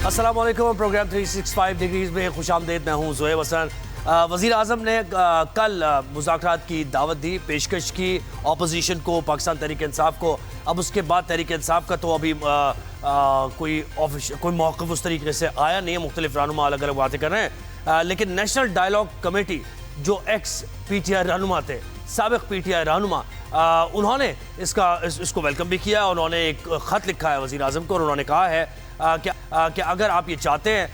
السلام علیکم. Programme 365 degrees میں خوش آمدید. میں ہوں زہیب حسن. وزیر اعظم نے کل مذاکرات کی دعوت دی, پیشکش کی اپوزیشن کو, پاکستان تحریک انصاف کو. اب اس کے بعد تحریک انصاف کا تو ابھی کوئی موقف اس طریقے سے آیا نہیں ہے. مختلف رہنما الگ الگ باتیں کر رہے ہیں, لیکن نیشنل ڈائیلاگ کمیٹی جو ایکس پی ٹی آئی رہنما تھے, سابق پی ٹی آئی رہنما, انہوں نے اس کو ویلکم بھی کیا. انہوں نے ایک خط لکھا ہے وزیر اعظم کو اور انہوں نے کہا ہے کہ اگر آپ یہ چاہتے ہیں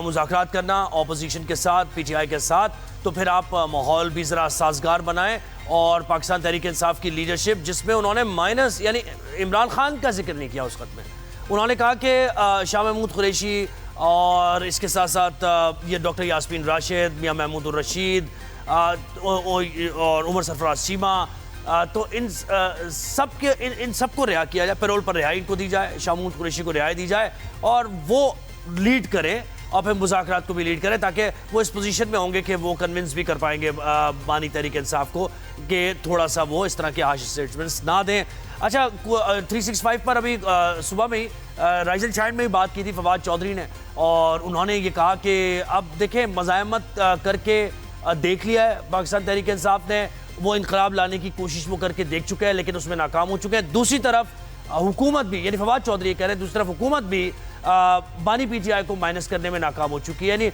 مذاکرات کرنا اپوزیشن کے ساتھ, پی ٹی آئی کے ساتھ, تو پھر آپ ماحول بھی ذرا سازگار بنائیں. اور پاکستان تحریک انصاف کی لیڈرشپ, جس میں انہوں نے مائنس یعنی عمران خان کا ذکر نہیں کیا اس خط میں, انہوں نے کہا کہ شاہ محمود قریشی اور اس کے ساتھ ساتھ یہ ڈاکٹر یاسمین راشد, میاں محمود الرشید اور عمر سرفراز چیمہ, تو ان سب کو رہا کیا جائے, پیرول پر رہائی کو دی جائے, شاہ محمود قریشی کو رہائی دی جائے اور وہ لیڈ کرے اور پھر مذاکرات کو بھی لیڈ کرے, تاکہ وہ اس پوزیشن میں ہوں گے کہ وہ کنونس بھی کر پائیں گے بانی تحریک انصاف کو کہ تھوڑا سا وہ اس طرح کے ہارش اسٹیٹمنٹس نہ دیں. اچھا, 365 پر ابھی صبح میں ہی رائز اینڈ شائن میں ہی بات کی تھی فواد چودھری نے, اور انہوں نے یہ کہا کہ اب دیکھیں مزاحمت کر کے دیکھ لیا ہے پاکستان تحریک انصاف نے, وہ انقلاب لانے کی کوشش وہ کر کے دیکھ چکے ہیں لیکن اس میں ناکام ہو چکے ہیں. دوسری طرف حکومت بھی, یعنی فواد چودھری کہہ رہے ہیں, دوسری طرف حکومت بھی بانی پی ٹی آئی کو مائنس کرنے میں ناکام ہو چکی ہے. یعنی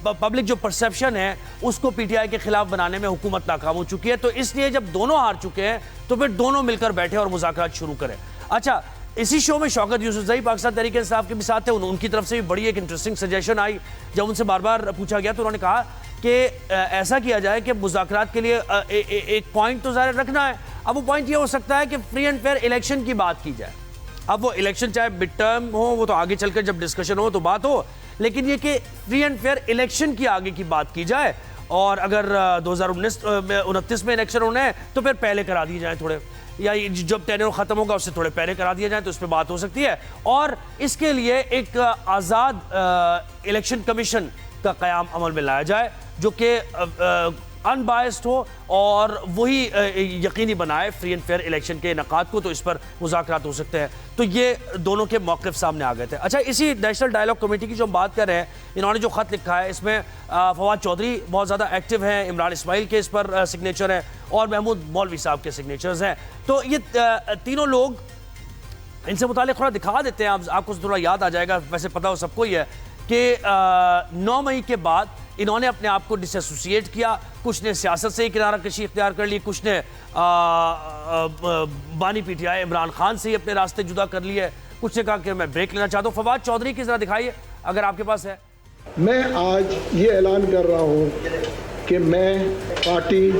پبلک جو پرسیپشن ہے اس کو پی ٹی آئی کے خلاف بنانے میں حکومت ناکام ہو چکی ہے. تو اس لیے جب دونوں ہار چکے ہیں تو پھر دونوں مل کر بیٹھے اور مذاکرات شروع کریں. اچھا, اسی شو میں شوکت یوسفزئی پاکستان تحریک انصاف کے بھی ساتھ تھے. ان کی طرف سے بھی بڑی ایک انٹرسٹنگ سجیشن آئی. جب ان سے بار بار پوچھا گیا تو انہوں نے کہا کہ ایسا کیا جائے کہ مذاکرات کے لیے ایک پوائنٹ تو ظاہر رکھنا ہے. اب وہ پوائنٹ یہ ہو سکتا ہے کہ فری اینڈ فیئر الیکشن کی بات کی جائے. اب وہ الیکشن چاہے مڈ ٹرم ہو, وہ تو آگے چل کر جب ڈسکشن ہو تو بات ہو, لیکن یہ کہ فری اینڈ فیئر الیکشن کی آگے کی بات کی جائے. اور اگر 2029 میں الیکشن ہونا ہے تو پھر پہلے کرا دیے جائیں تھوڑے, یا جب ٹینیور ختم ہوگا اس سے تھوڑے پہلے کرا دیا جائیں تو اس پہ بات ہو سکتی ہے. اور اس کے لیے ایک آزاد الیکشن کمیشن کا قیام عمل میں لایا جائے جو کہ ان بائسڈ ہو اور وہی یقینی بنائے فری اینڈ فیئر الیکشن کے انعقاد کو, تو اس پر مذاکرات ہو سکتے ہیں. تو یہ دونوں کے موقف سامنے آ گئے تھے. اچھا, اسی نیشنل ڈائیلاگ کمیٹی کی جو ہم بات کر رہے ہیں, انہوں نے جو خط لکھا ہے اس میں فواد چودھری بہت زیادہ ایکٹیو ہیں, عمران اسماعیل کے اس پر سگنیچر ہیں اور محمود مولوی صاحب کے سگنیچرز ہیں. تو یہ تینوں لوگ, ان سے متعلق تھوڑا دکھا دیتے ہیں, آپ کو تھوڑا یاد آ جائے گا, ویسے پتہ ہو سب کو ہی ہے کہ 9 مئی کے بعد انہوں نے اپنے آپ کو ڈس ایسوسیٹ کیا. کچھ نے سیاست سے ہی کنارہ کشی اختیار کر لی, کچھ نے بانی پی ٹی آئی عمران خان سے ہی اپنے راستے جدا کر لیے, کچھ نے کہا کہ میں بریک لینا چاہتا ہوں. فواد چودھری کی ذرا دکھائیے اگر آپ کے پاس ہے. میں آج یہ اعلان کر رہا ہوں کہ میں پارٹی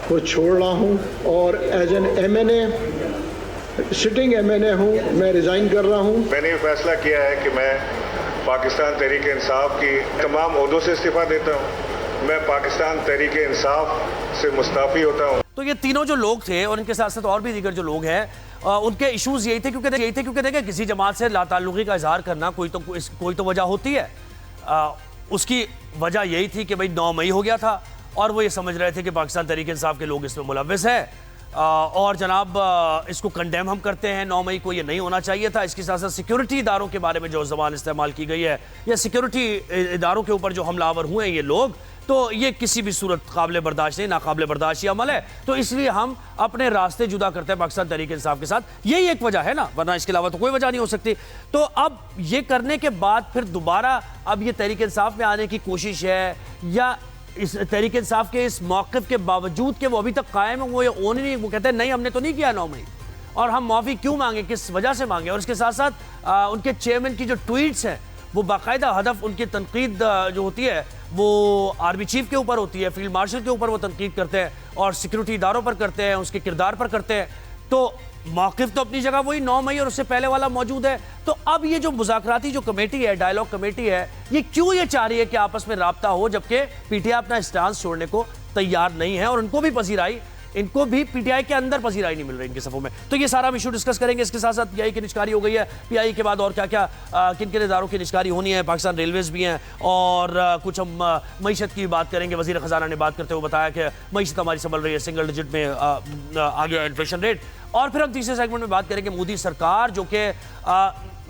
کو چھوڑ رہا ہوں اور as an M N A, sitting M N A ہوں, میں ریزائن کر رہا ہوں. میں نے یہ فیصلہ کیا ہے کہ میں پاکستان تحریک انصاف کی تمام عہدوں سے استعفیٰ دیتا ہوں. میں پاکستان تحریک انصاف سے مستعفی ہوتا ہوں. تو یہ تینوں جو لوگ تھے اور ان کے ساتھ ساتھ اور بھی دیگر جو لوگ ہیں, ان کے ایشوز یہی تھے کیونکہ دیکھیں کسی جماعت سے لا تعلقی کا اظہار کرنا کوئی تو وجہ ہوتی ہے. اس کی وجہ یہی تھی کہ بھئی 9 مئی ہو گیا تھا اور وہ یہ سمجھ رہے تھے کہ پاکستان تحریک انصاف کے لوگ اس میں ملوث ہیں, اور جناب اس کو کنڈیم ہم کرتے ہیں. 9 مئی کو یہ نہیں ہونا چاہیے تھا. اس کے ساتھ ساتھ سیکیورٹی اداروں کے بارے میں جو زبان استعمال کی گئی ہے, یا سیکیورٹی اداروں کے اوپر جو حملہ آور ہوئے ہیں یہ لوگ, تو یہ کسی بھی صورت قابل برداشت نہیں, ناقابل برداشت یہ عمل ہے. تو اس لیے ہم اپنے راستے جدا کرتے ہیں پاکستان تحریک انصاف کے ساتھ. یہی ایک وجہ ہے نا, ورنہ اس کے علاوہ تو کوئی وجہ نہیں ہو سکتی. تو اب یہ کرنے کے بعد پھر دوبارہ اب یہ تحریک انصاف میں آنے کی کوشش ہے, یا اس تحریک انصاف کے اس موقف کے باوجود کہ وہ ابھی تک قائم ہے, وہ یہ اون ہی نہیں, وہ کہتے ہیں نہیں ہم نے تو نہیں کیا 9 مئی, اور ہم معافی کیوں مانگیں, کس وجہ سے مانگیں. اور اس کے ساتھ ساتھ ان کے چیئرمین کی جو ٹویٹس ہیں وہ باقاعدہ ہدف ان کی تنقید جو ہوتی ہے وہ آرمی چیف کے اوپر ہوتی ہے, فیلڈ مارشل کے اوپر وہ تنقید کرتے ہیں اور سیکیورٹی اداروں پر کرتے ہیں, اس کے کردار پر کرتے ہیں. تو موقف تو اپنی جگہ وہی 9 مئی اور اس سے پہلے والا موجود ہے. تو اب یہ جو مذاکراتی جو کمیٹی ہے, ڈائیلاگ کمیٹی ہے, یہ کیوں یہ چاہ رہی ہے کہ آپس میں رابطہ ہو, جبکہ پی ٹی آئی اپنا اسٹانس چھوڑنے کو تیار نہیں ہے, اور ان کو بھی پذیرائی, ان کو بھی پی ٹی آئی کے اندر پذیرائی نہیں مل رہی ان کے صفوں میں. تو یہ سارا ایشو ڈسکس کریں گے. اس کے ساتھ ساتھ پی آئی کی نشکاری ہو گئی ہے, پی آئی کے بعد اور کیا کیا کن کن اداروں کی نشکاری ہونی ہے, پاکستان ریلویز بھی ہیں, اور کچھ ہم معیشت کی بات کریں گے. وزیر خزانہ نے بات کرتے ہوئے بتایا کہ معیشت ہماری سنبھل رہی ہے, سنگل ڈیجٹ میں آ گیا انفلیشن ریٹ. اور پھر ہم تیسرے سیگمنٹ میں بات کریں گے مودی سرکار, جو کہ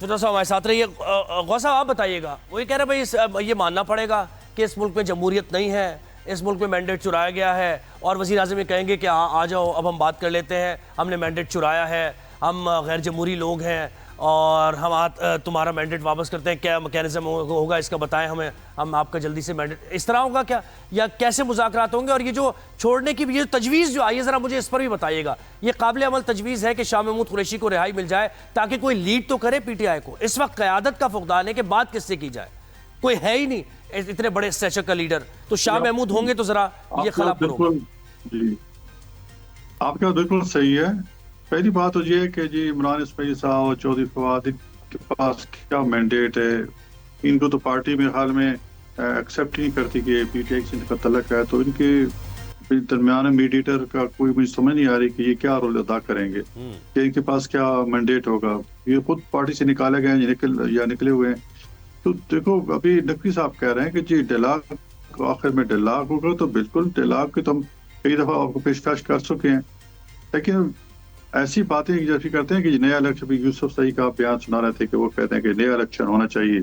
فردوس صاحب ہمارے ساتھ رہیے. غوث صاحب آپ بتائیے گا, وہ یہ کہہ رہے بھائی یہ ماننا پڑے گا کہ اس ملک میں جمہوریت نہیں ہے, اس ملک میں مینڈیٹ چرایا گیا ہے, اور وزیر اعظم یہ کہیں گے کہ آ جاؤ اب ہم بات کر لیتے ہیں, ہم نے مینڈیٹ چرایا ہے, ہم غیر جمہوری لوگ ہیں اور ہم تمہارا مینڈیٹ واپس کرتے ہیں, کیا میکینزم ہوگا اس کا بتائیں ہمیں, ہم آپ کا جلدی سے مینڈیٹ, اس طرح ہوگا کیا, یا کیسے مذاکرات ہوں گے؟ اور یہ جو چھوڑنے کی یہ تجویز جو آئی ہے ذرا مجھے اس پر بھی بتائیے گا. یہ قابل عمل تجویز ہے کہ شاہ محمود قریشی کو رہائی مل جائے تاکہ کوئی لیڈ تو کرے پی ٹی آئی کو؟ اس وقت قیادت کا فقدان ہے کہ بات کس سے کی جائے, کوئی ہے ہی نہیں اتنے بڑے اسٹیچر کا لیڈر, تو شاہ محمود ہوں گے تو ذرا یہ خلا پر ہوگا. جی آپ کا بالکل صحیح ہے. پہلی بات تو یہ ہے کہ جی عمران اسماعیل صاحب اور چودھری فواد کے پاس کیا مینڈیٹ ہے, ان کو تو پارٹی میں حال میں ایکسیپٹ نہیں کرتی کہ پی ٹی آئی سے ان کا تعلق ہے, تو ان کے درمیان میڈیٹر کا کوئی مجھے سمجھ نہیں آ رہی کہ یہ کیا رول ادا کریں گے, کہ ان کے پاس کیا مینڈیٹ ہوگا. یہ خود پارٹی سے نکالے گئے ہیں یا نکلے ہوئے ہیں. تو دیکھو ابھی نقوی صاحب کہہ رہے ہیں کہ جی ڈیلاگ آخر میں ڈیلاگ ہوگا, تو بالکل ڈیلاگ کی تو ہم کئی دفعہ آپ کو پیشکش کر چکے ہیں, لیکن ایسی باتیں جیسے کرتے ہیں کہ نیا الیکشن بھی, یوسف صحیح کا بیان سنا رہے تھے کہ وہ کہتے ہیں کہ نیا الیکشن ہونا چاہیے,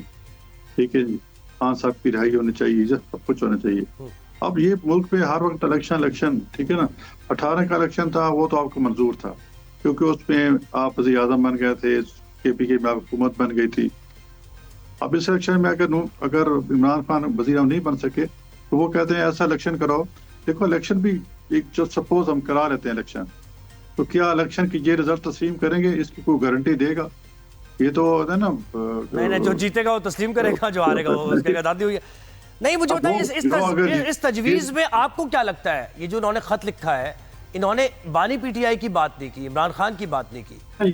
ٹھیک ہے جی, خان صاحب کی رہائی ہونی چاہیے, سب کچھ ہونا چاہیے. اب یہ ملک میں ہر وقت الیکشن ٹھیک ہے نا, 18 کا الیکشن تھا وہ تو آپ کو منظور تھا کیونکہ اس میں آپ وزیر اعظم بن گئے تھے, کے پی کے میں حکومت بن گئی تھی. اب اس الیکشن میں اگر عمران خان وزیر اعظم نہیں بن سکے تو وہ کہتے ہیں ایسا الیکشن کراؤ. دیکھو الیکشن بھی ایک جو سپوز ہم کرا لیتے ہیں الیکشن, تو کیا الیکشن کی یہ رزلٹ تسلیم کریں گے, اس کی کوئی گارنٹی دے گا؟ یہ تو ہے نا, نہیں جو جیتے گا وہ تسلیم کرے گا, جو ہارے گا وہ اس کے دادی ہوئی ہے. نہیں مجھے بتائیے اس تجویز میں آپ کو کیا لگتا ہے, یہ جو انہوں نے خط لکھا ہے, انہوں نے بانی پی ٹی آئی کی بات نہیں کی, عمران خان کی بات نہیں کی,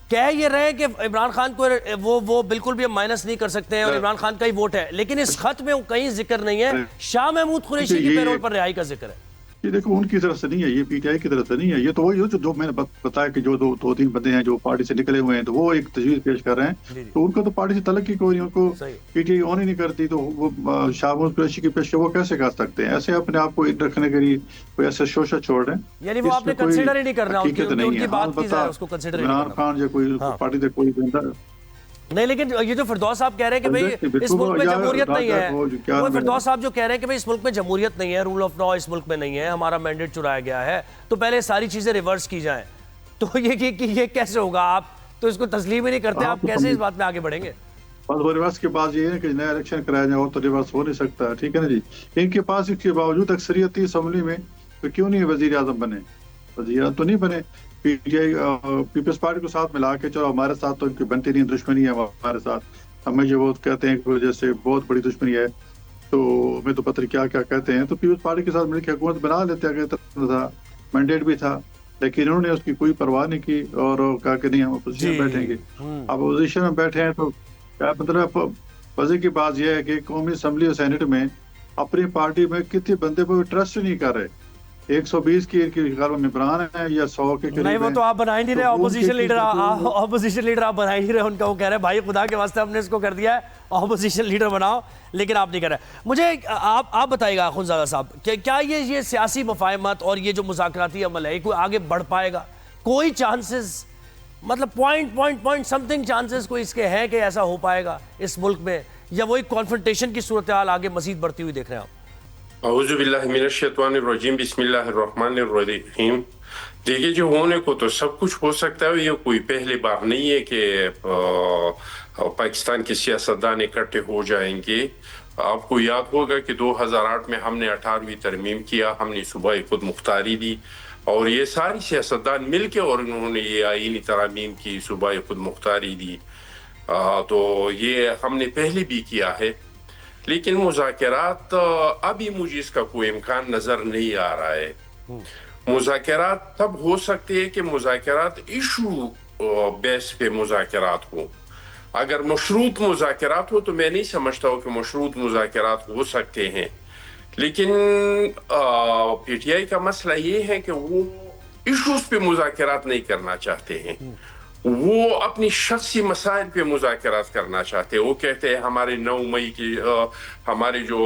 کہہ یہ رہے کہ عمران خان کو وہ بالکل بھی ہم مائنس نہیں کر سکتے ہیں اور عمران خان کا ہی ووٹ ہے, لیکن اس خط میں کہیں ذکر نہیں ہے شاہ محمود قریشی کی پیرول پر رہائی کا ذکر ہے. یہ دیکھو ان کی طرف سے نہیں ہے, یہ پی ٹی آئی کی طرف سے نہیں ہے. یہ تو وہی جو میں نے بتایا کہ جو دو تین بندے ہیں جو پارٹی سے نکلے ہوئے ہیں, تو وہ ایک تجویز پیش کر رہے ہیں, تو ان کا تو پارٹی سے تعلق ہی کوئی نہیں, ان کو پی ٹی آئی آن ہی نہیں کرتی, تو وہ شاہ محمود قریشی کی پیش وہ کیسے کر سکتے ہیں؟ ایسے اپنے آپ کو رکھنے کے لیے کوئی ایسا شوشہ چھوڑ رہے ہیں, یعنی وہ آپ نے کنسیڈر ہی نہیں کرنا, ان کی بات کی جائے اس کو کنسیڈر ہی نہیں کرنا. عمران خان یا کوئی پارٹی سے کوئی بندہ نہیں, لیکن یہ جو فردوس صاحب کہہ رہے ہیں کہ بھئی اس ملک میں جمہوریت نہیں ہے, وہ فردوس صاحب جو کہہ رہے ہیں کہ بھئی اس ملک میں جمہوریت نہیں ہے, رول آف لا اس ملک میں نہیں ہے, ہمارا مینڈیٹ چرایا گیا ہے, تو پہلے ساری چیزیں ریورس کی جائیں, تو یہ کیسے ہوگا؟ آپ تو اس کو تسلیم ہی نہیں کرتے, آپ کیسے اس بات میں آگے بڑھیں گے؟ بس ریورس کے بعد یہ ہے کہ نیا الیکشن کرایا جائے, اور تو ریورس ہو نہیں سکتا, ٹھیک ہے نا جی. ان کے پاس اس کے باوجود اکثریت تھی اسمبلی میں, تو کیوں نہیں وزیر اعظم بنے؟ وزیر اعظم تو نہیں بنے. P T I Peoples Party کو ساتھ ملا کے چلو ہمارے ساتھ تو ان کی بنتی نہیں, دشمنی ہے ہمارے ساتھ, ہمیں جو وہ کہتے ہیں کہ جیسے بہت بڑی دشمنی ہے, تو ہمیں تو پتہ کیا کیا کہتے ہیں, تو پیپلز پارٹی کے ساتھ مل کے حکومت بنا لیتے ہیں. تھا مینڈیٹ بھی تھا, لیکن انہوں نے اس کی کوئی پرواہ نہیں کی اور کہا کہ نہیں ہم اپوزیشن میں بیٹھیں گے. اب اپوزیشن میں بیٹھے ہیں تو کیا مطلب, وجہ کی بات یہ ہے کہ قومی اسمبلی اور سینٹ میں اپنی پارٹی میں کتنے بندے کو ٹرسٹ نہیں کر رہے. 120 کی ممبران ہیں یا 100 کے قریب. نہیں وہ تو آپ بنا ہی نہیں رہے, اپوزیشن لیڈر آپ بنا ہی نہیں رہے ان کا. وہ کہہ رہے ہیں بھائی خدا کے واسطے ہم نے اس کو کر دیا ہے, اپوزیشن لیڈر بناؤ, لیکن آپ نہیں کر رہے. مجھے آپ بتائیے گا خنزادہ صاحب کہ کیا یہ سیاسی مفاہمت اور یہ جو مذاکراتی عمل ہے کوئی آگے بڑھ پائے گا؟ کوئی چانسز, مطلب پوائنٹ سم تھنگ چانسز کوئی اس کے ہیں کہ ایسا ہو پائے گا اس ملک میں, یا وہی کانفرنٹیشن کی صورتحال آگے مزید بڑھتی ہوئی دیکھ رہے ہیں آپ؟ اعوذ باللہ من الشیطان الرجیم, بسم اللہ الرحمن الرحیم. دیکھیے جو ہونے کو تو سب کچھ ہو سکتا ہے, یہ کوئی پہلی بار نہیں ہے کہ پاکستان کے سیاستدان اکٹھے ہو جائیں گے. آپ کو یاد ہوگا کہ 2008 میں ہم نے 18ویں ترمیم کیا, ہم نے صوبائی خود مختاری دی, اور یہ ساری سیاستدان مل کے اور انہوں نے یہ آئینی ترامیم کی, صوبائی خود مختاری دی. تو یہ ہم نے پہلے بھی کیا ہے, لیکن مذاکرات ابھی مجھے اس کا کوئی امکان نظر نہیں آ رہا ہے. مذاکرات تب ہو سکتے ہیں کہ مذاکرات ایشو بیس پہ مذاکرات ہوں. اگر مشروط مذاکرات ہو تو میں نہیں سمجھتا ہوں کہ مشروط مذاکرات ہو سکتے ہیں, لیکن پی ٹی آئی کا مسئلہ یہ ہے کہ وہ ایشوز پہ مذاکرات نہیں کرنا چاہتے ہیں, وہ اپنی شخصی مسائل پہ مذاکرات کرنا چاہتے ہیں. وہ کہتے ہیں ہمارے 9 مئی کی ہمارے جو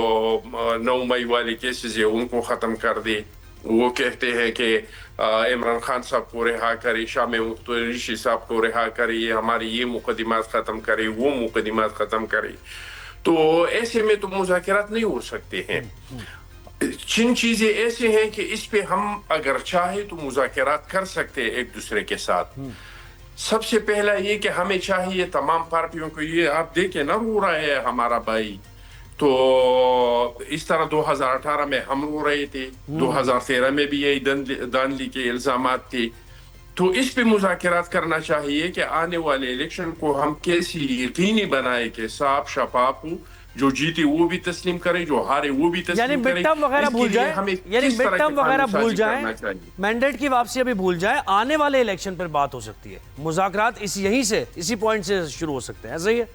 9 مئی والے کیسز ہیں ان کو ختم کر دے, وہ کہتے ہیں کہ عمران خان صاحب کو رہا کرے، شاہ محمود قریشی صاحب کو رہا کرے، یہ ہماری یہ مقدمات ختم کرے، وہ مقدمات ختم کرے. تو ایسے میں تو مذاکرات نہیں ہو سکتے ہیں. چند چیزیں ایسے ہیں کہ اس پہ ہم اگر چاہے تو مذاکرات کر سکتے ہیں ایک دوسرے کے ساتھ. سب سے پہلا یہ کہ ہمیں چاہیے تمام پارٹیوں کو، یہ آپ دیکھیں نہ رو رہا ہے ہمارا بھائی، تو اس طرح 2018 میں ہم رو رہے تھے، 2013 میں بھی یہی دانلی کے الزامات تھے. تو اس پہ مذاکرات کرنا چاہیے کہ آنے والے الیکشن کو ہم کیسی یقینی بنائے کہ صاف شفاف ہو، جو جیتے وہ بھی تسلیم کرے، جو ہارے وہ بھی تسلیم کرے. یعنی مڈ ٹرم وغیرہ بھول جائیں، یعنی مڈ ٹرم وغیرہ بھول جائیں، مینڈیٹ کی واپسی ابھی بھول جائیں، آنے والے الیکشن پر بات ہو سکتی ہے. مذاکرات یہیں سے، اسی پوائنٹ سے شروع ہو سکتے ہیں. صحیح ہے؟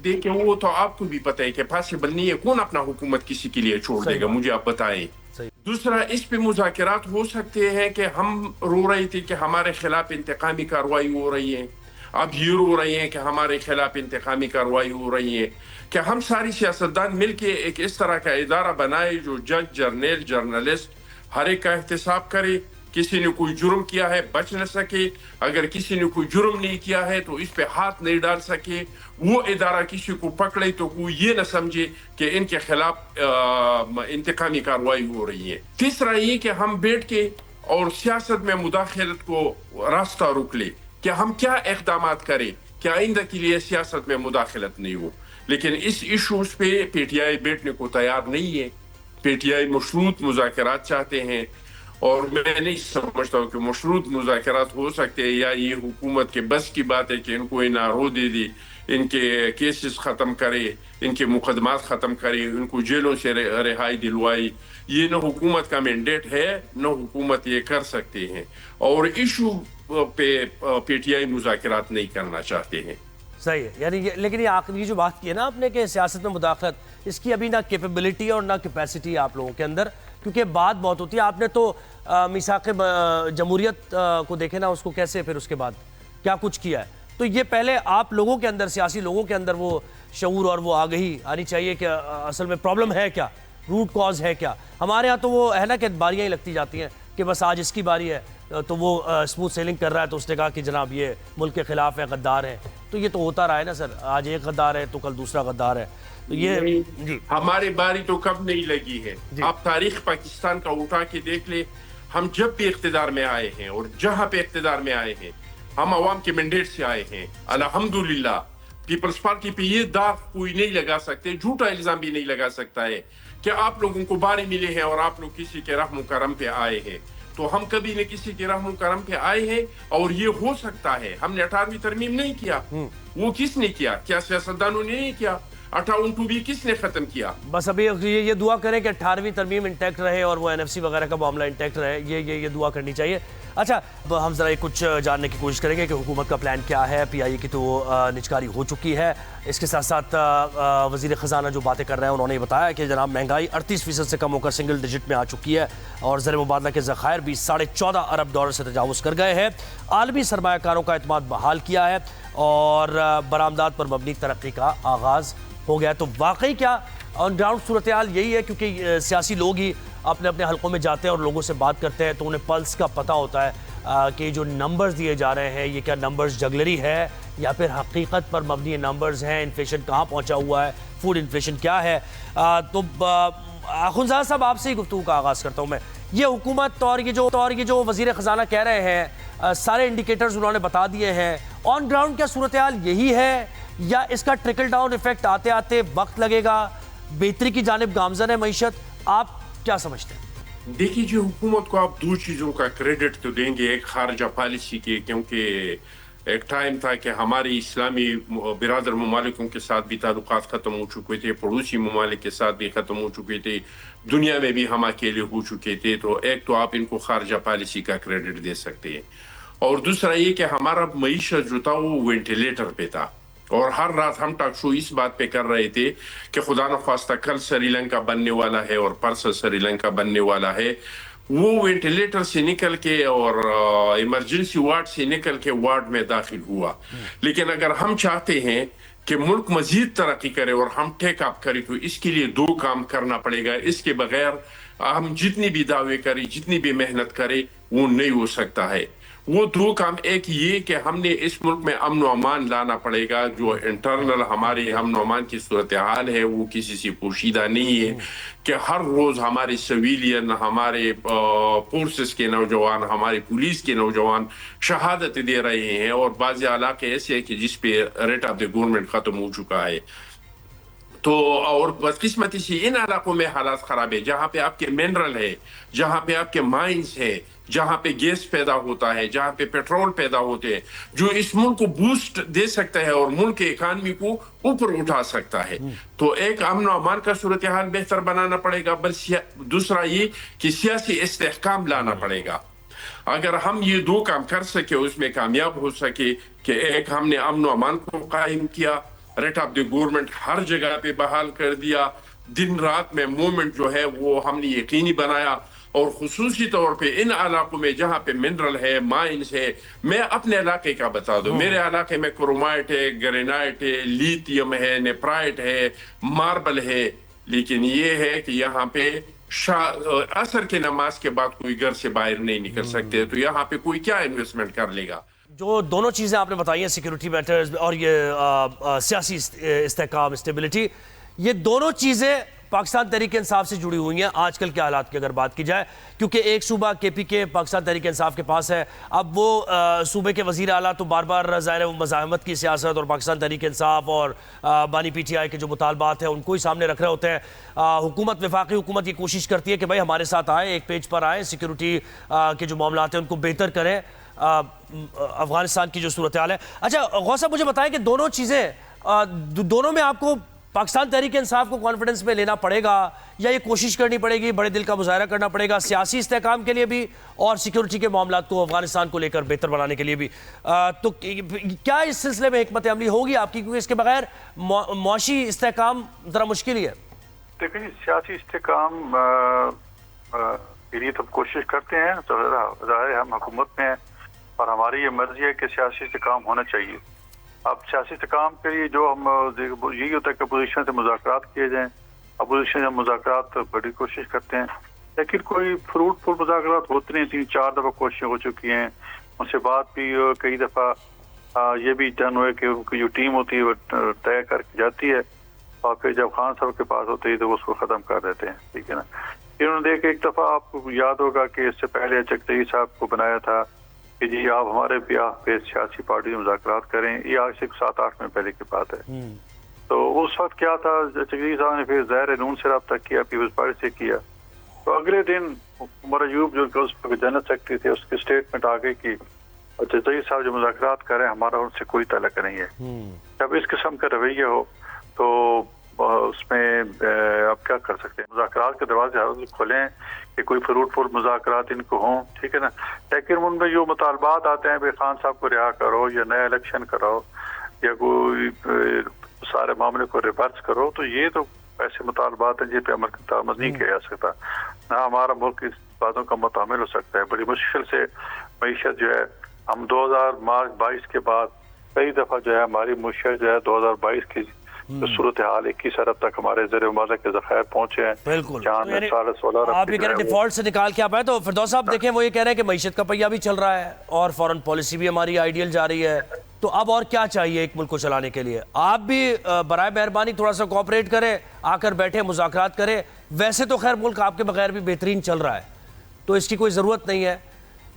دیکھیں وہ تو آپ کو بھی پتہ ہے کہ پاسبل نہیں ہے. کون اپنا حکومت کسی کے لیے چھوڑ دے گا؟ مجھے آپ بتائیں. دوسرا، اس پہ مذاکرات ہو سکتے ہیں کہ ہم رو رہے تھے کہ ہمارے خلاف انتقامی کارروائی ہو رہی ہے، اب یہ رو رہے ہیں کہ ہمارے خلاف انتقامی کارروائی ہو رہی ہے. کہ ہم ساری سیاستدان مل کے ایک اس طرح کا ادارہ بنائے جو جج، جرنیل، جرنلسٹ ہر ایک کا احتساب کرے. کسی نے کوئی جرم کیا ہے بچ نہ سکے، اگر کسی نے کوئی جرم نہیں کیا ہے تو اس پہ ہاتھ نہیں ڈال سکے. وہ ادارہ کسی کو پکڑے تو کوئی یہ نہ سمجھے کہ ان کے خلاف انتقامی کارروائی ہو رہی ہے. تیسرا یہ کہ ہم بیٹھ کے اور سیاست میں مداخلت کو راستہ روک لے کہ ہم کیا اقدامات کریں کہ آئندہ کے لیے سیاست میں مداخلت نہیں ہو. لیکن اس ایشوز پہ پی ٹی آئی بیٹھنے کو تیار نہیں ہے. پی ٹی آئی مشروط مذاکرات چاہتے ہیں، اور میں نہیں سمجھتا ہوں کہ مشروط مذاکرات ہو سکتے ہیں، یا یہ حکومت کے بس کی بات ہے کہ ان کو انارو دے دی، ان کے کیسز ختم کرے، ان کے مقدمات ختم کرے، ان کو جیلوں سے رہائی دلوائی. یہ نہ حکومت کا مینڈیٹ ہے، نہ حکومت یہ کر سکتے ہیں. اور ایشو پہ پی ٹی آئی مذاکرات نہیں کرنا چاہتے ہیں. صحیح ہے. یعنی لیکن یہ آخری جو بات کی ہے نا آپ نے کہ سیاست میں مداخلت، اس کی ابھی نہ کیپیبلٹی اور نہ کیپیسٹی ہے آپ لوگوں کے اندر، کیونکہ بات بہت ہوتی ہے. آپ نے تو میثاق جمہوریت کو دیکھے نا، اس کو کیسے پھر اس کے بعد کیا کچھ کیا ہے. تو یہ پہلے آپ لوگوں کے اندر، سیاسی لوگوں کے اندر وہ شعور اور وہ آگہی آنی چاہیے کہ اصل میں پرابلم ہے کیا، روٹ کاز ہے کیا. ہمارے ہاں تو وہ ہے نا کہ باریاں ہی لگتی جاتی ہیں کہ بس آج اس کی باری ہے تو وہ اسموتھ سیلنگ کر رہا ہے تو اس نے کہا کہ جناب یہ ملک کے خلاف ہے، غدار ہے. تو یہ تو ہوتا رہا ہے نا سر، آج ایک غدار ہے تو کل دوسرا غدار ہے. تو یہ جی ہماری باری تو کب نہیں لگی ہے. آپ تاریخ پاکستان کا اٹھا کے دیکھ لیں، ہم جب بھی اقتدار میں آئے ہیں اور جہاں پہ اقتدار میں آئے ہیں ہم عوام کے مینڈیٹ سے آئے ہیں. الحمدللہ پیپلز پارٹی پہ یہ داغ کوئی نہیں لگا سکتے، جھوٹا الزام بھی نہیں لگا سکتا ہے کہ آپ لوگوں کو باری ملے ہیں اور آپ لوگ کسی کے رحم و کرم پہ آئے ہیں. تو ہم کبھی نہ کسی کے رحم و کرم پہ آئے ہیں، اور یہ ہو سکتا ہے. ہم نے 18ویں ترمیم نہیں کیا، وہ کس نے کیا؟ کیا سیاستدانوں نے نہیں کیا؟ 58 بھی کس نے ختم کیا؟ بس ابھی یہ دعا کریں کہ 18ویں ترمیم انٹیکٹ رہے اور وہ NFC وغیرہ کا معاملہ انٹیکٹ رہے. یہ دعا کرنی چاہیے. اچھا، ہم ذرا کچھ جاننے کی کوشش کریں گے کہ حکومت کا پلان کیا ہے. PIA کی تو نچکاری ہو چکی ہے. اس کے ساتھ ساتھ وزیر خزانہ جو باتیں کر رہے ہیں انہوں نے یہ بتایا کہ جناب مہنگائی 38% سے کم ہو کر سنگل ڈیجٹ میں آ چکی ہے، اور زر مبادلہ کے ذخائر بھی $14.5 ارب سے تجاوز کر گئے ہیں. عالمی سرمایہ کاروں کا اعتماد بحال کیا ہے اور برآمدات پر مبنی ترقی کا آغاز ہو گیا. تو واقعی کیا آن گراؤنڈ صورتحال یہی ہے؟ کیونکہ سیاسی لوگ ہی اپنے اپنے حلقوں میں جاتے ہیں اور لوگوں سے بات کرتے ہیں تو انہیں پلس کا پتہ ہوتا ہے کہ جو نمبرز دیے جا رہے ہیں یہ کیا نمبرز جگلری ہے یا پھر حقیقت پر مبنی نمبرز ہیں. انفلیشن کہاں پہنچا ہوا ہے، فوڈ انفلیشن کیا ہے. تو اخونزادہ صاحب آپ سے ہی گفتگو کا آغاز کرتا ہوں میں. یہ حکومت اور یہ جو وزیر خزانہ کہہ رہے ہیں، سارے انڈیکیٹرز انہوں نے بتا دیے ہیں. آن گراؤنڈ کیا صورتحال یہی ہے یا اس کا ٹرکل ڈاؤن ایفیکٹ آتے آتے وقت لگے گا، بہتری کی جانب گامزن ہے معیشت؟ آپ کیا سمجھتے ہیں؟ دیکھیے جی، حکومت کو آپ دو چیزوں کا کریڈٹ تو دیں گے. ایک خارجہ پالیسی کے، کیونکہ ایک ٹائم تھا کہ ہماری اسلامی برادر ممالکوں کے ساتھ بھی تعلقات ختم ہو چکے تھے، پڑوسی ممالک کے ساتھ بھی ختم ہو چکے تھے، دنیا میں بھی ہم اکیلے ہو چکے تھے. تو ایک تو آپ ان کو خارجہ پالیسی کا کریڈٹ دے سکتے ہیں، اور دوسرا یہ کہ ہمارا معیشت جو تھا وہ وینٹیلیٹر پہ تھا. اور ہر رات ہم ٹاک شو اس بات پہ کر رہے تھے کہ خدا نخواستہ کل سری لنکا بننے والا ہے اور پرسوں سری لنکا بننے والا ہے. وہ وینٹیلیٹر سے نکل کے اور ایمرجنسی وارڈ سے نکل کے وارڈ میں داخل ہوا. لیکن اگر ہم چاہتے ہیں کہ ملک مزید ترقی کرے اور ہم ٹیک اپ کرے تو اس کے لیے دو کام کرنا پڑے گا. اس کے بغیر ہم جتنی بھی دعوے کریں, جتنی بھی محنت کریں, وہ نہیں ہو سکتا ہے. وہ دو کام, ایک یہ کہ ہم نے اس ملک میں امن و امان لانا پڑے گا. جو انٹرنل ہمارے امن و امان کی صورتحال ہے وہ کسی سے پوشیدہ نہیں ہے کہ ہر روز ہمارے سویلین, ہمارے فورسز کے نوجوان, ہمارے پولیس کے نوجوان شہادت دے رہے ہیں, اور بعض علاقے ایسے ہیں کہ جس پہ ریٹ آف دی گورنمنٹ ختم ہو چکا ہے. تو اور بدقسمتی سے ان علاقوں میں حالات خراب ہے جہاں پہ آپ کے منرل ہے, جہاں پہ آپ کے مائنز ہے, جہاں پہ گیس پیدا ہوتا ہے, جہاں پہ پیٹرول پیدا ہوتے ہیں, جو اس ملک کو بوسٹ دے سکتا ہے اور ملک کے اکانومی کو اوپر اٹھا سکتا ہے. تو ایک امن و امان کا صورتحال بہتر بنانا پڑے گا. دوسرا یہ کہ سیاسی استحکام لانا پڑے گا. اگر ہم یہ دو کام کر سکے, اس میں کامیاب ہو سکے کہ ایک ہم نے امن و امان کو قائم کیا, ریٹ آف دی گورنمنٹ ہر جگہ پہ بحال کر دیا, دن رات میں موومنٹ جو ہے وہ ہم نے یقینی بنایا, اور خصوصی طور پہ ان علاقوں میں جہاں پہ منرل ہے, مائنز ہے. میں اپنے علاقے کا بتا دوں, میرے علاقے میں کرومائٹ ہے, گرینائٹ ہے, لیتھیم ہے, نیپرائٹ ہے, ماربل ہے, لیکن یہ ہے کہ یہاں پہ عصر کے نماز کے بعد کوئی گھر سے باہر نہیں نکل سکتے. تو یہاں پہ کوئی کیا انویسٹمنٹ کر لے گا؟ جو دونوں چیزیں آپ نے بتائی ہیں, سیکیورٹی میٹرز اور یہ سیاسی استحکام, اسٹیبلٹی, یہ دونوں چیزیں پاکستان تحریک انصاف سے جڑی ہوئی ہیں آج کل کے حالات کی اگر بات کی جائے, کیونکہ ایک صوبہ کے پی کے پاکستان تحریک انصاف کے پاس ہے. اب وہ صوبے کے وزیر اعلیٰ تو بار بار ظاہر ہے وہ مزاحمت کی سیاست اور پاکستان تحریک انصاف اور بانی پی ٹی آئی کے جو مطالبات ہیں ان کو ہی سامنے رکھ رہے ہوتے ہیں. حکومت, وفاقی حکومت یہ کوشش کرتی ہے کہ بھائی ہمارے ساتھ آئیں, ایک پیج پر آئیں, سیکیورٹی کے جو معاملات ہیں ان کو بہتر کریں, افغانستان کی جو صورتحال ہے. اچھا غوث صاحب, مجھے بتائیں کہ دونوں چیزیں, دونوں میں آپ کو پاکستان تحریک انصاف کو کانفیڈنس میں لینا پڑے گا یا یہ کوشش کرنی پڑے گی, بڑے دل کا مظاہرہ کرنا پڑے گا سیاسی استحکام کے لیے بھی اور سیکیورٹی کے معاملات کو افغانستان کو لے کر بہتر بنانے کے لیے بھی؟ تو کیا اس سلسلے میں حکمت عملی ہوگی آپ کی, کیونکہ اس کے بغیر معاشی استحکام ذرا مشکل ہی ہے؟ دیکھیں جی, سیاسی استحکام کے لیے تو کوشش کرتے ہیں, تو ظاہر ہے ہم حکومت میں ہیں اور ہماری یہ مرضی ہے کہ سیاسی استحکام ہونا چاہیے. اب سیاسی استحکام کے لیے جو ہم یہی ہوتا ہے کہ اپوزیشن سے مذاکرات کیے جائیں. اپوزیشن سے مذاکرات بڑی کوشش کرتے ہیں, لیکن کوئی فروٹفل مذاکرات ہوتے نہیں. 3-4 دفعہ کوششیں ہو چکی ہیں, ان سے بات بھی کئی دفعہ یہ بھی ڈن ہوئے کہ ان کی جو ٹیم ہوتی ہے وہ طے کر کے جاتی ہے اور پھر جب خان صاحب کے پاس ہوتی ہے تو اس کو ختم کر دیتے ہیں. ٹھیک ہے نا. انہوں نے دیکھ ایک دفعہ آپ کو یاد ہوگا کہ اس سے پہلے چکتئی صاحب کو بنایا تھا کہ جی آپ ہمارے بیاہ پہ سیاسی پارٹی سے مذاکرات کریں. یہ آج سے 7-8 میں پہلے کی بات ہے. تو اس وقت کیا تھا, چکتئی صاحب نے پھر ظاہر نون سے رابطہ کیا, پیپلز پارٹی سے کیا. تو اگلے دن عمر ایوب جو اس جنرل سیکرٹری تھے, اس کی اسٹیٹمنٹ آ گئی کہ چکتئی صاحب جو مذاکرات کر رہے ہیں ہمارا ان سے کوئی تعلق نہیں ہے. جب اس قسم کا رویہ ہو تو اس میں آپ کیا کر سکتے ہیں؟ مذاکرات کے دروازے ہر کھولیں کہ کوئی فروٹفل مذاکرات ان کو ہوں. ٹھیک ہے نا. لیکن ان میں جو مطالبات آتے ہیں, بھائی خان صاحب کو رہا کرو یا نیا الیکشن کراؤ یا کوئی سارے معاملے کو ریورس کرو, تو یہ تو ایسے مطالبات ہیں جن پہ عمل درآمد نہیں کیا جا سکتا. نہ ہمارا ملک اس باتوں کا متحمل ہو سکتا ہے. بڑی مشکل سے معیشت جو ہے, ہم 2022 کے بعد کئی دفعہ جو ہے ہماری معیشت جو ہے 2022 کی صورتحال 21 ارب تک ہمارے زیر ممالک کے ذخائر پہنچے ہیں. بالکل. آپ یہ کہہ رہے ہیں ڈیفالٹ سے نکال کے آپ آئے, تو فردوس صاحب دیکھیں وہ یہ کہہ رہے ہیں کہ معیشت کا پہیہ بھی چل رہا ہے اور فورن پالیسی بھی ہماری آئیڈیل جا رہی ہے, تو اب اور کیا چاہیے ایک ملک کو چلانے کے لیے؟ آپ بھی برائے مہربانی تھوڑا سا کوآپریٹ کریں, آ کر بیٹھے مذاکرات کریں. ویسے تو خیر ملک آپ کے بغیر بھی بہترین چل رہا ہے, تو اس کی کوئی ضرورت نہیں ہے,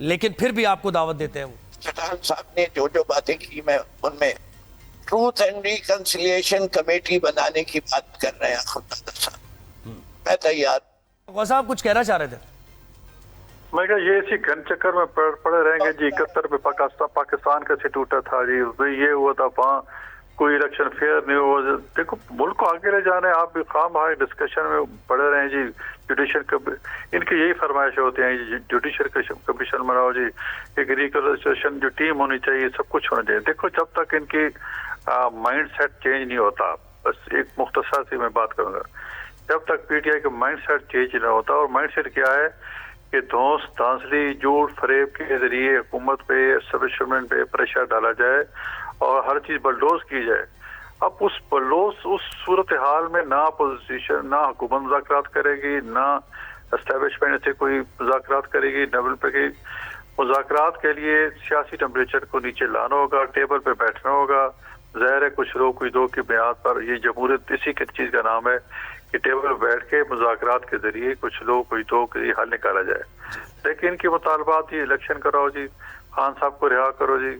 لیکن پھر بھی آپ کو دعوت دیتے ہیں. چٹان صاحب نے جو باتیں کی, میں ان میں ٹروتھ اینڈ ریکنسیلیشن کمیٹی بنانے کی بات کر رہے ہیں. خدا صاحب میں تیار. غوث صاحب کچھ کہنا چاہ رہے تھے؟ میں کہا یہ اسی گھن چکر میں پڑے رہیں گے جی. 71 میں پاکستان کیسے ٹوٹا تھا جی, یہ ہوا تھا, وہاں کوئی الیکشن فیئر نہیں ہوا. دیکھو ملک کو آگے لے جانے, آپ بھی خام ہائی ڈسکشن میں پڑے رہیں جی. جوڈیشل ان کی یہی فرمائشیں ہوتی ہیں جی, جوڈیشل کمیشن بناؤ جی, ایک ریکنسیلیشن جو ٹیم ہونی چاہیے, سب کچھ ہونا چاہیے. دیکھو جب تک ان کی مائنڈ سیٹ چینج نہیں ہوتا, بس ایک مختصر سی میں بات کروں گا, جب تک پی ٹی آئی کا مائنڈ سیٹ چینج نہیں ہوتا. اور مائنڈ سیٹ کیا ہے کہ دھانسلی جھوٹ فریب کے ذریعے حکومت پہ, اسٹیبلشمنٹ پہ پریشر ڈالا جائے اور ہر چیز بلڈوز کی جائے. اب اس صورتحال میں نہ اپوزیشن نہ حکومت مذاکرات کرے گی، نہ اسٹیبلشمنٹ سے کوئی مذاکرات کرے گی، ڈبل پہ کی مذاکرات کے لیے سیاسی ٹیمپریچر کو نیچے لانا ہوگا، ٹیبل پہ بیٹھنا ہوگا. ظاہر ہے کچھ لوگ کوئی دو کی بنیاد پر، یہ جمہوریت اسی کی چیز کا نام ہے کہ ٹیبل پہ بیٹھ کے مذاکرات کے ذریعے کچھ لوگ کوئی دو کے لیے حل نکالا جائے. لیکن ان کے مطالبات یہ الیکشن کراؤ جی، خان صاحب کو رہا کرو جی،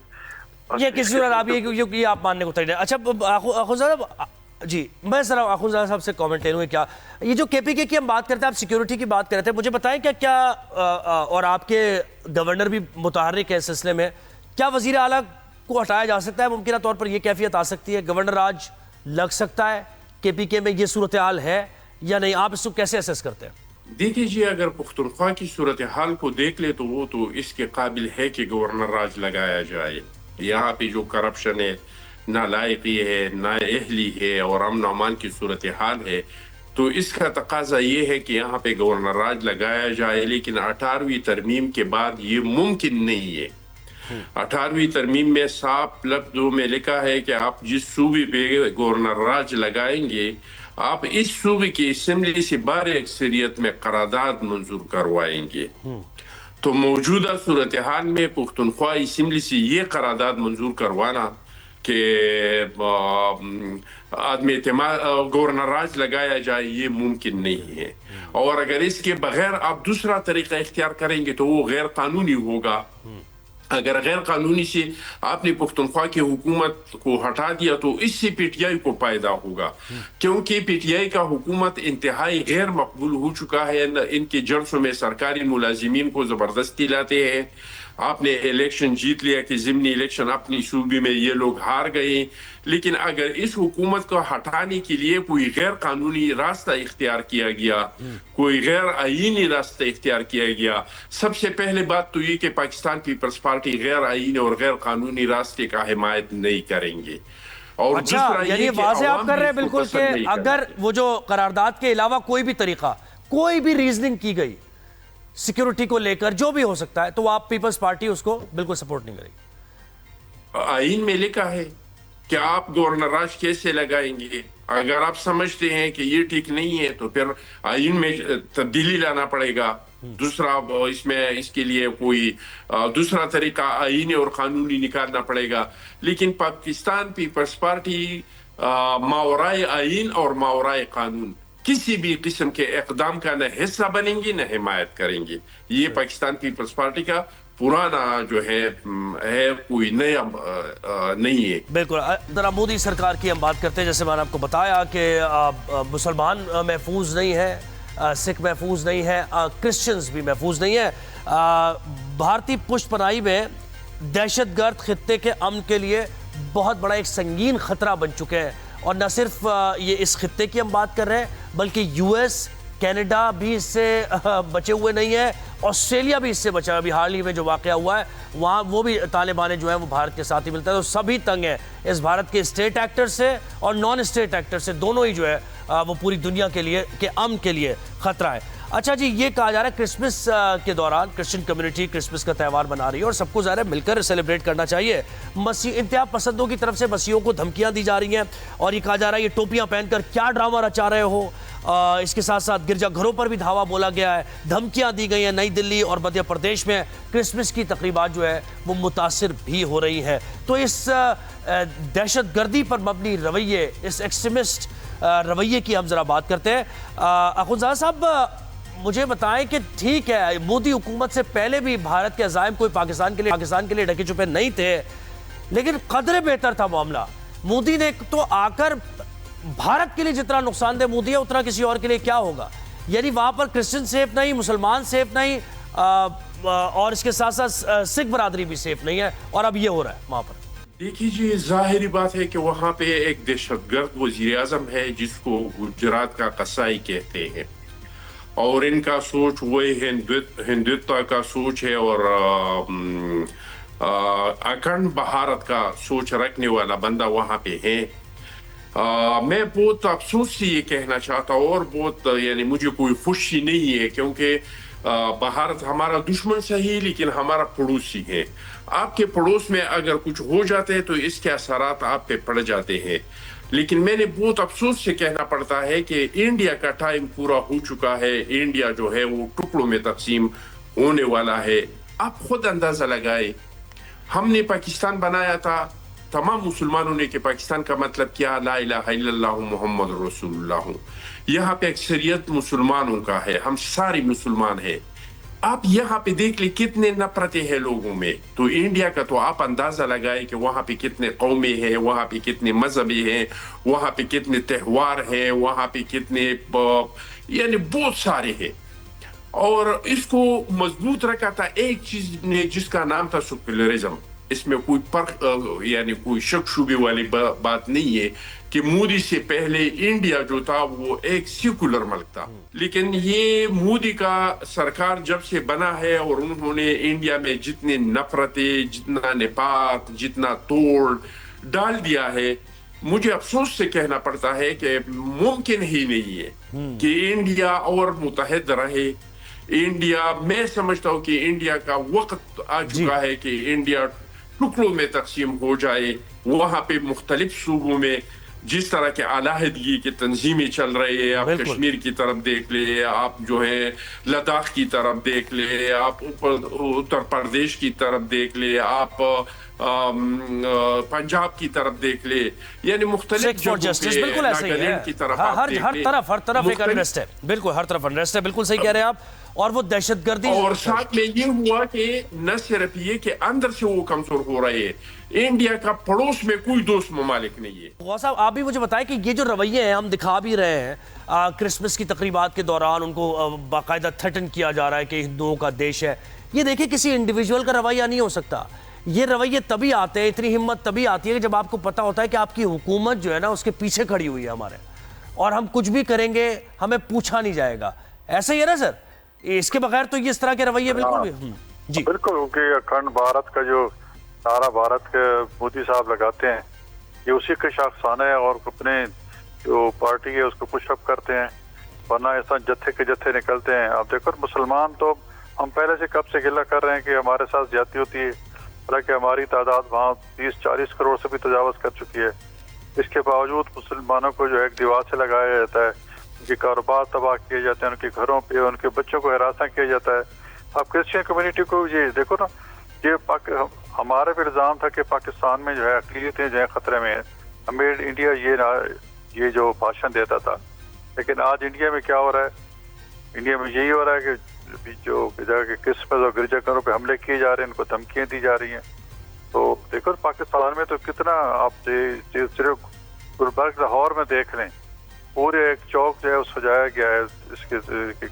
یہ کسی صورت آپ یہ آپ ماننے کو تیار ہیں. اچھا آخوندزادہ جی، میں ذرا آخوندزادہ صاحب سے کامنٹ لے لوں گا. کیا یہ جو کے پی کے کی ہم بات کرتے ہیں، آپ سیکیورٹی کی بات کرتے ہیں، مجھے بتائیں کیا اور آپ کے گورنر بھی متحرک ہے اس سلسلے میں، کیا وزیر اعلیٰ کو ہٹایا جا سکتا ہے؟ ممکنہ طور پر یہ کیفیت آ سکتی ہے، گورنر راج لگ سکتا ہے، کے پی کے میں یہ صورتحال ہے یا نہیں؟ آپ اس کو کیسے اسیس کرتے ہیں؟ دیکھیں جی، اگر پختونخوا کی صورتحال کو دیکھ لے تو وہ تو اس کے قابل ہے کہ گورنر راج لگایا جائے. یہاں پہ جو کرپشن ہے، نالائقی ہے، نااہلی ہے اور امن و امان کی صورتحال ہے، تو اس کا تقاضا یہ ہے کہ یہاں پہ گورنر راج لگایا جائے. لیکن 18ویں ترمیم کے بعد یہ ممکن نہیں ہے. 18ویں ترمیم میں صاف لفظوں میں لکھا ہے کہ آپ جس صوبے پہ گورنر راج لگائیں گے، آپ اس صوبے کی اسمبلی سے بار اکثریت میں قرارداد منظور کروائیں گے. تو موجودہ صورتحال میں پختونخوا اسمبلی سے یہ قرارداد منظور کروانا کہ عدم اعتماد گورنر راج لگایا جائے، یہ ممکن نہیں ہے. اور اگر اس کے بغیر آپ دوسرا طریقہ اختیار کریں گے تو وہ غیر قانونی ہوگا. اگر غیر قانونی سے آپ نے پختونخوا کی حکومت کو ہٹا دیا تو اس سے پی ٹی آئی کو فائدہ ہوگا، کیونکہ پی ٹی آئی کا حکومت انتہائی غیر مقبول ہو چکا ہے. ان کے جلسوں میں سرکاری ملازمین کو زبردستی لاتے ہیں. آپ نے الیکشن جیت لیا کہ ضمنی الیکشن اپنی صوبے میں یہ لوگ ہار گئے. لیکن اگر اس حکومت کو ہٹانے کے لیے کوئی غیر قانونی راستہ اختیار کیا گیا، کوئی غیر آئینی راستہ اختیار کیا گیا، سب سے پہلے بات تو یہ کہ پاکستان پیپلز پارٹی غیر آئینی اور غیر قانونی راستے کا حمایت نہیں کریں گے. اور اچھا، یعنی واضح آپ کر رہے ہیں بالکل کہ اگر وہ جو قرارداد کے علاوہ کوئی بھی طریقہ، کوئی بھی ریزننگ کی گئی سیکیورٹی کو لے کر جو بھی ہو سکتا ہے، تو آپ پیپلز پارٹی اس کو بالکل سپورٹ نہیں کرے گی. آئین میں لکھا ہے کہ آپ گورنر راج کیسے لگائیں گے. اگر آپ سمجھتے ہیں کہ یہ ٹھیک نہیں ہے تو پھر آئین میں تبدیلی لانا پڑے گا. دوسرا اس کے لیے کوئی دوسرا طریقہ آئینی اور قانونی نکالنا پڑے گا. لیکن پاکستان پیپلز پارٹی ماورائے آئین اور ماورائے قانون کسی بھی قسم کے اقدام کا نہ حصہ بنیں گی نہ حمایت کریں گے. یہ پاکستان پیپلز پارٹی کا پرانا جو ہے کوئی نیا نہیں ہے. بالکل. ذرا مودی سرکار کی ہم بات کرتے ہیں. جیسے میں نے آپ کو بتایا کہ مسلمان محفوظ نہیں ہے، سکھ محفوظ نہیں ہے، کرسچنز بھی محفوظ نہیں ہے. بھارتی پشت پناہی میں دہشت گرد خطے کے امن کے لیے بہت بڑا ایک سنگین خطرہ بن چکے ہیں. اور نہ صرف یہ اس خطے کی ہم بات کر رہے ہیں، بلکہ یو ایس، کینیڈا بھی اس سے بچے ہوئے نہیں ہے، آسٹریلیا بھی اس سے بچا ہے. ابھی حال ہی میں جو واقعہ ہوا ہے وہاں وہ بھی طالبان جو ہیں وہ بھارت کے ساتھ ہی ملتا ہے. تو سبھی تنگ ہیں اس بھارت کے اسٹیٹ ایکٹر سے اور نان اسٹیٹ ایکٹر سے، دونوں ہی جو ہے وہ پوری دنیا کے لیے کے امن کے لیے خطرہ ہے. اچھا جی، یہ کہا جا رہا ہے کرسمس کے دوران کرسچن کمیونٹی کرسمس کا تہوار منا رہی ہے اور سب کو ظاہر ہے مل کر سیلیبریٹ کرنا چاہیے. انتہا پسندوں کی طرف سے مسیحیوں کو دھمکیاں دی جا رہی ہیں اور یہ کہا جا رہا ہے یہ ٹوپیاں پہن کر کیا ڈرامہ رچا رہے ہو. اس کے ساتھ ساتھ گرجا گھروں پر بھی دھاوا بولا گیا ہے، دھمکیاں دی گئی ہیں. نئی دلی اور مدھیہ پردیش میں کرسمس کی تقریبات جو ہے وہ متاثر بھی ہو رہی ہیں. تو اس دہشت گردی پر مبنی رویے، اس ایکسٹریمسٹ رویے کی ہم ذرا بات کرتے ہیں. اخونزادہ صاحب مجھے بتائیں کہ ٹھیک ہے مودی حکومت سے پہلے بھی بھارت کے عزائم کوئی پاکستان کے لیے ڈھکے چھپے نہیں تھے، لیکن قدرے بہتر تھا معاملہ. مودی نے تو آ کر بھارت کے لیے جتنا نقصان دہ مودی ہے اتنا کسی اور کے لیے کیا ہوگا. یعنی وہاں پر کرسچن سیف نہیں، مسلمان سیف نہیں، اور اس کے ساتھ ساتھ سکھ برادری بھی سیف نہیں ہے، اور اب یہ ہو رہا ہے وہاں پر. دیکھیے جی، ظاہری بات ہے کہ وہاں پہ ایک دہشت گرد وزیر اعظم ہے جس کو گجرات کا قصائی کہتے ہیں، اور ان کا سوچ وہی ہندوتوا کا سوچ ہے اور اکھنڈ بھارت کا سوچ رکھنے والا بندہ وہاں پہ ہے. میں بہت افسوس سے یہ کہنا چاہتا ہوں اور بہت یعنی مجھے کوئی خوشی نہیں ہے، کیونکہ بھارت ہمارا دشمن صحیح لیکن ہمارا پڑوسی ہے. آپ کے پڑوس میں اگر کچھ ہو جاتے ہیں تو اس کے اثرات آپ پہ پڑ جاتے ہیں. لیکن میں نے بہت افسوس سے کہنا پڑتا ہے کہ انڈیا کا ٹائم پورا ہو چکا ہے. انڈیا جو ہے وہ ٹکڑوں میں تقسیم ہونے والا ہے. آپ خود اندازہ لگائے, ہم نے پاکستان بنایا تھا, تمام مسلمانوں نے کہ پاکستان کا مطلب کیا, لا الہ الا اللہ محمد رسول اللہ ہوں. یہاں پہ اکثریت مسلمانوں کا ہے, ہم سارے مسلمان ہیں. آپ یہاں پہ دیکھ لیں کتنے نفرتیں ہیں لوگوں میں. تو انڈیا کا تو آپ اندازہ لگائے کہ وہاں پہ کتنے قومیں ہیں, وہاں پہ کتنے مذہبی ہیں, وہاں پہ کتنے تہوار ہیں, وہاں پہ کتنے یعنی بہت سارے ہیں. اور اس کو مضبوط رکھا تھا ایک چیز نے جس کا نام تھا سیکولرزم. اس میں کوئی فرق یعنی کوئی شک شبے والی بات نہیں ہے کہ مودی سے پہلے انڈیا جو تھا وہ ایک سیکولر ملک تھا. لیکن یہ مودی کا سرکار جب سے بنا ہے اور انہوں نے انڈیا میں جتنے نفرتیں, جتنا نفاق, جتنا توڑ ڈال دیا ہے, مجھے افسوس سے کہنا پڑتا ہے کہ ممکن ہی نہیں ہے کہ انڈیا اور متحد رہے. انڈیا, میں سمجھتا ہوں کہ انڈیا کا وقت آ چکا ہے کہ انڈیا ٹکڑوں میں تقسیم ہو جائے. وہاں پہ مختلف صوبوں میں جس طرح کے علیحدگی کی تنظیمیں چل رہی ہیں, آپ کشمیر کی طرف دیکھ لیں, آپ جو ہے لداخ کی طرف دیکھ لیں, آپ اتر پردیش کی طرف دیکھ لیں, آپ پنجاب کی طرف دیکھ لیں, یعنی مختلف بالکل ایسے ہی ہے. ہر طرف ایک انریسٹ ہے, بالکل ہر طرف انریسٹ ہے, بالکل صحیح کہہ رہے ہیں آپ. اور وہ دہشت گردی, اور ساتھ میں یہ ہوا کہ نہ صرف یہ کہ اندر سے وہ کمزور ہو رہے ہیں, انڈیا کا پڑوس میں کوئی دوست ممالک نہیں ہے. غوث صاحب آپ بھی مجھے بتائیں کہ یہ جو رویے ہیں ہم دکھا بھی رہے ہیں, کرسمس کی تقریبات کے دوران ان کو باقاعدہ تھریٹن کیا جا رہا ہے کہ ہندوؤں کا دیش ہے. یہ دیکھیں کسی انڈیویجول کا رویہ نہیں ہو سکتا. یہ رویے تبھی آتے ہیں, اتنی ہمت تبھی آتی ہے کہ جب آپ کو پتا ہوتا ہے کہ آپ کی حکومت جو ہے نا اس کے پیچھے کھڑی ہوئی ہے ہمارے, اور ہم کچھ بھی کریں گے ہمیں پوچھا نہیں جائے گا. ایسا ہی ہے نا سر؟ اس کے بغیر تو یہ اس طرح کے رویے بالکل بھی جی بالکل, کیونکہ اکھنڈ بھارت کا جو سارا بھارت کے مودی صاحب لگاتے ہیں یہ اسی کے شاخسانہ ہے, اور اپنے جو پارٹی ہے اس کو پش اپ کرتے ہیں, ورنہ ایسا جتھے کے جتھے نکلتے ہیں. آپ دیکھو مسلمان تو ہم پہلے سے کب سے گلہ کر رہے ہیں کہ ہمارے ساتھ زیادتی ہوتی ہے, حالانکہ ہماری تعداد وہاں 30-40 کروڑ سے بھی تجاوز کر چکی ہے. اس کے باوجود مسلمانوں کو جو ایک دیوار سے لگایا جاتا ہے, ان کے کاروبار تباہ کیے جاتے ہیں, ان کے گھروں پہ ان کے بچوں کو ہراساں کیا جاتا ہے. آپ کرسچن کمیونٹی کو یہ دیکھو نا, یہ ہمارے پہ الزام تھا کہ پاکستان میں جو ہے اقلیتیں جو ہے خطرے میں ہیں, ہمیں انڈیا یہ جو بھاشن دیتا تھا. لیکن آج انڈیا میں کیا ہو رہا ہے؟ انڈیا میں یہی ہو رہا ہے کہ جو کرسمس اور گرجا گھروں پہ حملے کیے جا رہے ہیں, ان کو دھمکیاں دی جا رہی ہیں. تو دیکھو پاکستان میں تو کتنا, آپ صرف گلبرگ لاہور میں دیکھ لیں, پورے ایک چوک جو ہے سجایا گیا ہے اس کے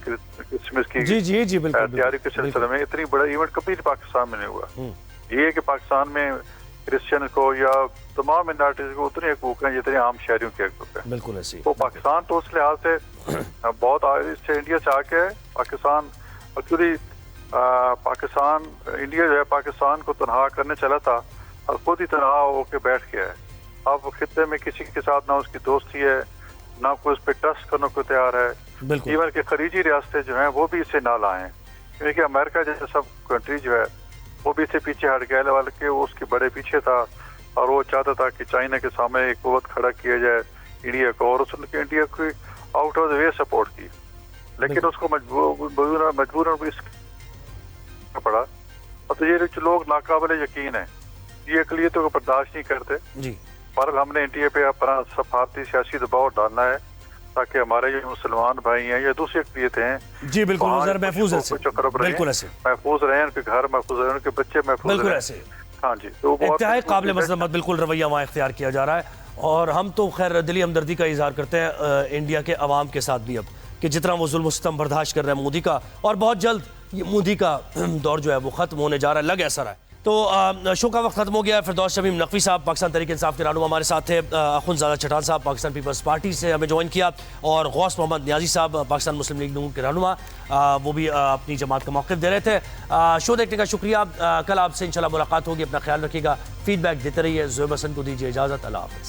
کرسمس کی تیاری کے سلسلے میں. اتنی بڑا ایونٹ کبھی پاکستان میں نہیں ہوا. یہ ہے کہ پاکستان میں کرسچن کو یا تمام مائنارٹیز کو اتنے حقوق ہیں جتنے عام شہریوں کے حقوق ہیں. بالکل ایسے. تو پاکستان تو اس لحاظ سے بہت اس سے انڈیا سے آ کے پاکستان ایکچولی پاکستان انڈیا جو ہے پاکستان کو تنہا کرنے چلا تھا اور خود ہی تنہا ہو کے بیٹھ گیا ہے. اب خطے میں کسی کے ساتھ نہ اس کی دوستی ہے, نہ کوئی اس پہ ٹرسٹ کرنے کو تیار ہے. ایون کہ خلیجی ریاستیں جو ہیں وہ بھی اس سے نہ لائیں, کیونکہ امریکہ جیسے سب کنٹری جو ہے وہ بھی اس سے پیچھے ہٹ گیا, بلکہ وہ اس کے بڑے پیچھے تھا, اور وہ چاہتا تھا کہ چائنا کے سامنے ایک قوت کھڑا کیا جائے انڈیا کو, اور اس نے انڈیا کو out of the way support کی. لیکن اس کو مجبوراً پڑا. اور تو یہ لوگ ناقابل یقین ہیں, یہ اقلیتوں کو برداشت نہیں کرتے. پر ہم نے انڈیا پہ اپنا سفارتی سیاسی دباؤ ڈالنا ہے تاکہ ہمارے جو مسلمان بھائی ہیں یا دوسری اقلیتیں ہیں جی بالکل محفوظ محفوظ رہیں, ان کے گھر محفوظ رہیں, ان کے بچے محفوظ رہیں. ہاں جی, تو انتہائی قابل مذمت بالکل رویہ وہاں اختیار کیا جا رہا ہے. اور ہم تو خیر دلی ہمدردی کا اظہار کرتے ہیں انڈیا کے عوام کے ساتھ بھی اب, کہ جتنا وہ ظلم و ستم برداشت کر رہے ہیں مودی کا, اور بہت جلد یہ مودی کا دور جو ہے وہ ختم ہونے جا رہا ہے, لگ ایسا رہا ہے. تو شو کا وقت ختم ہو گیا ہے. فردوس شمیم نقوی صاحب پاکستان تحریک انصاف کے رہنما ہمارے ساتھ تھے, اخوندزادہ چٹان صاحب پاکستان پیپلز پارٹی سے ہمیں جوائن کیا, اور غوث محمد نیازی صاحب پاکستان مسلم لیگ نون کے رہنما, وہ بھی اپنی جماعت کا موقف دے رہے تھے. شو دیکھنے کا شکریہ. کل آپ سے انشاءاللہ ملاقات ہوگی. اپنا خیال رکھیے گا, فیڈ بیک دیتے رہیے. زہیب حسن کو دیجیے اجازت. اللہ حافظ.